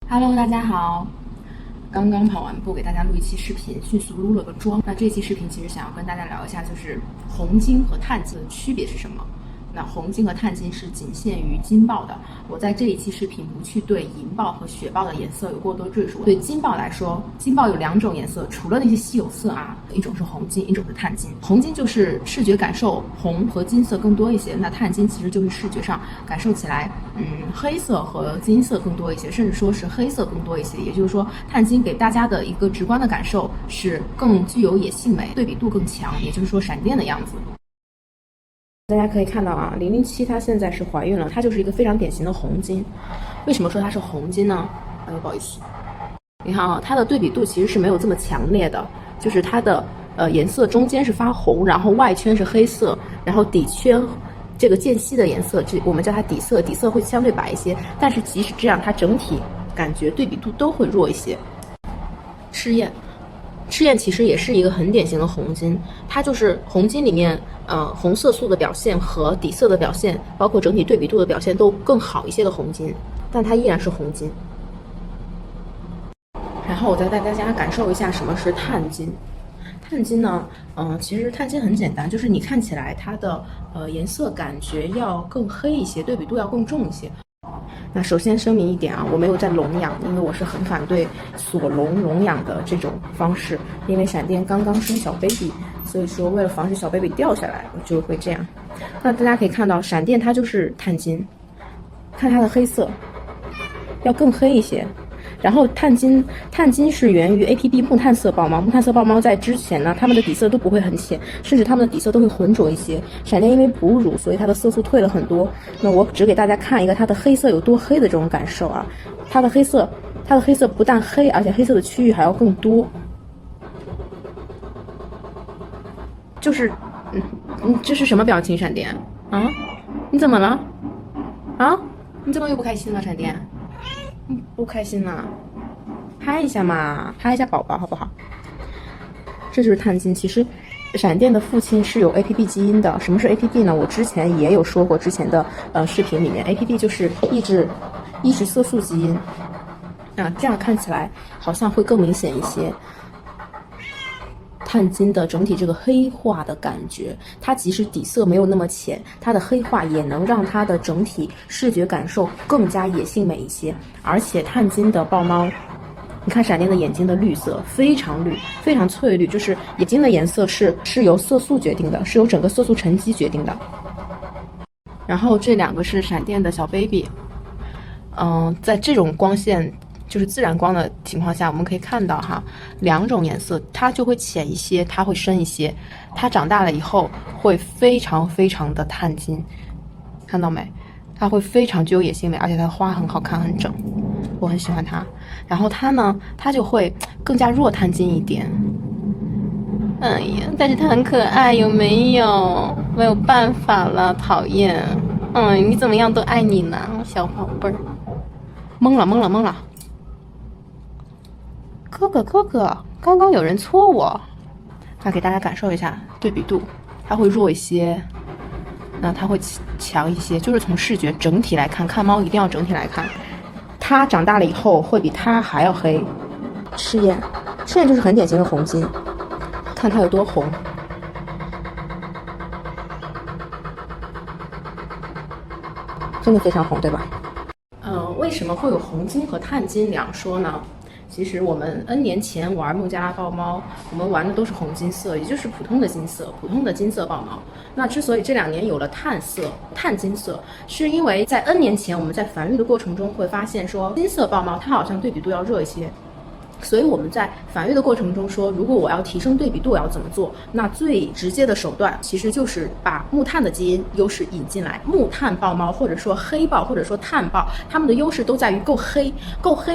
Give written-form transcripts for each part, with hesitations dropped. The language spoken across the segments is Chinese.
Hello，大家好。刚刚跑完步，给大家录一期视频，迅速撸了个妆。那这期视频其实想要跟大家聊一下，就是红金和碳金的区别是什么？那红金和碳金是仅限于金豹的。我在这一期视频不去对银豹和雪豹的颜色有过多赘述。对金豹来说，金豹有两种颜色，除了那些稀有色啊，一种是红金，一种是碳金。红金就是视觉感受红和金色更多一些，那碳金其实就是视觉上感受起来，黑色和金色更多一些，甚至说是黑色更多一些。也就是说，碳金给大家的一个直观的感受是更具有野性美，对比度更强，也就是说闪电的样子。大家可以看到啊，007它现在是怀孕了，它就是一个非常典型的红金。为什么说它是红金呢？不好意思，你看啊，它的对比度其实是没有这么强烈的，就是它的颜色中间是发红，然后外圈是黑色，然后底圈这个间隙的颜色，我们叫它底色，底色会相对白一些。但是即使这样，它整体感觉对比度都会弱一些。赤焰其实也是一个很典型的红金，它就是红金里面红色素的表现和底色的表现，包括整体对比度的表现都更好一些的红金，但它依然是红金。然后我再带大家感受一下什么是碳金。碳金呢，其实碳金很简单，就是你看起来它的颜色感觉要更黑一些，对比度要更重一些。那首先声明一点啊，我没有在笼养，因为我是很反对锁笼养的这种方式，因为闪电刚刚生小 baby， 所以说为了防止小 baby 掉下来，我就会这样。那大家可以看到，闪电它就是碳金，看它的黑色要更黑一些。然后碳金是源于 APB 木炭色豹猫，木炭色豹猫在之前呢，它们的底色都不会很浅，甚至它们的底色都会浑浊一些。闪电因为哺乳，所以它的色素退了很多。那我只给大家看一个它的黑色有多黑的这种感受啊，它的黑色不但黑，而且黑色的区域还要更多。就是这是什么表情？闪电啊，你怎么了？啊，你怎么又不开心了？闪电不开心了，拍一下嘛，拍一下宝宝好不好？这就是碳金。其实闪电的父亲是有 APB 基因的。什么是 APB 呢？我之前也有说过，之前的视频里面 APB 就是抑制色素基因啊，这样看起来好像会更明显一些。碳金的整体这个黑化的感觉，它即使底色没有那么浅，它的黑化也能让它的整体视觉感受更加野性美一些。而且碳金的豹猫，你看闪电的眼睛的绿色非常绿，非常翠绿，就是眼睛的颜色是由色素决定的，是由整个色素沉积决定的。然后这两个是闪电的小 baby，在这种光线就是自然光的情况下，我们可以看到哈，两种颜色它就会浅一些，它会深一些。它长大了以后会非常非常的碳金，看到没？它会非常具有野性美，而且它的花很好看，很整，我很喜欢它。然后它呢，它就会更加弱碳金一点。哎呀，但是它很可爱，有没有？没有办法了，讨厌。你怎么样都爱你呢，小宝贝儿。懵了。哥哥，刚刚有人戳我。那给大家感受一下对比度，它会弱一些，那它会强一些。就是从视觉整体来看，看猫一定要整体来看，它长大了以后会比它还要黑。赤焰就是很典型的红金，看它有多红，真的非常红，对吧？为什么会有红金和碳金两说呢？其实我们 N 年前玩孟加拉豹猫，我们玩的都是红金色，也就是普通的金色，普通的金色豹猫。那之所以这2年有了碳金色，是因为在 N 年前我们在繁育的过程中会发现说，金色豹猫它好像对比度要弱一些。所以我们在繁育的过程中说，如果我要提升对比度，我要怎么做？那最直接的手段其实就是把木炭的基因优势引进来。木炭豹猫或者说黑豹或者说碳豹，它们的优势都在于够黑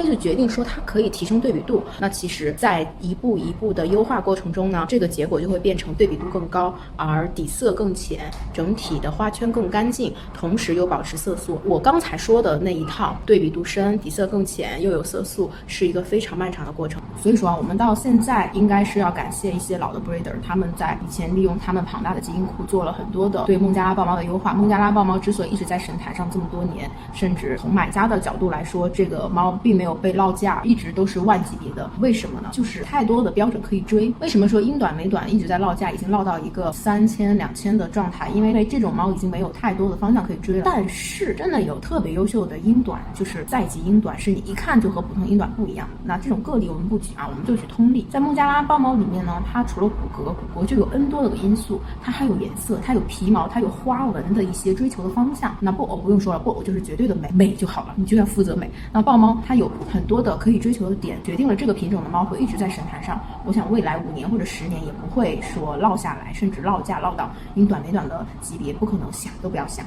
就决定说它可以提升对比度。那其实在一步一步的优化过程中呢，这个结果就会变成对比度更高，而底色更浅，整体的花圈更干净，同时又保持色素。我刚才说的那一套对比度深、底色更浅又有色素，是一个非常漫长的过程。所以说啊，我们到现在应该是要感谢一些老的 breeder， 他们在以前利用他们庞大的基因库做了很多的对孟加拉豹猫的优化。孟加拉豹猫之所以一直在神坛上这么多年，甚至从买家的角度来说，这个猫并没有被落价，一直都是万级别的。为什么呢？就是太多的标准可以追。为什么说英短美短一直在落价，已经落到一个3000、2000的状态？因为这种猫已经没有太多的方向可以追了。但是真的有特别优秀的英短，就是在级英短，是你一看就和普通英短不一样。那这种个例我们不举啊，我们就举通例。在孟加拉豹猫里面呢，它除了骨骼就有 N 多的因素，它还有颜色，它有皮毛，它有花纹的一些追求的方向。那布偶不用说了，布偶就是绝对的美就好了，你就要负责美。那豹猫它有很多的可以追求的点，决定了这个品种的猫会一直在神坛上。我想未来5年或者10年也不会说落下来，甚至落价落到英短美短的级别，不可能，想都不要想。